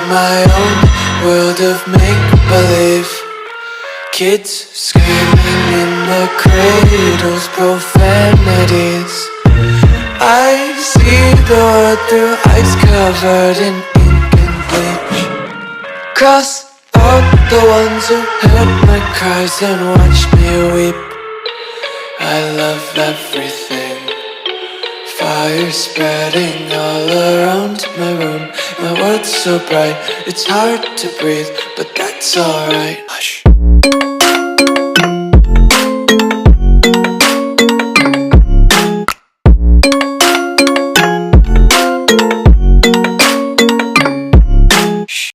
my own world of make-believe. Kids screaming in their cradles, profanities. I see the world through eyes covered in ink and bleach. Cross out the ones who heard my cries and watched me weep. I love everything. Fire spreading all around my room. My world's so bright, it's hard to breathe, but that's alright. Hush.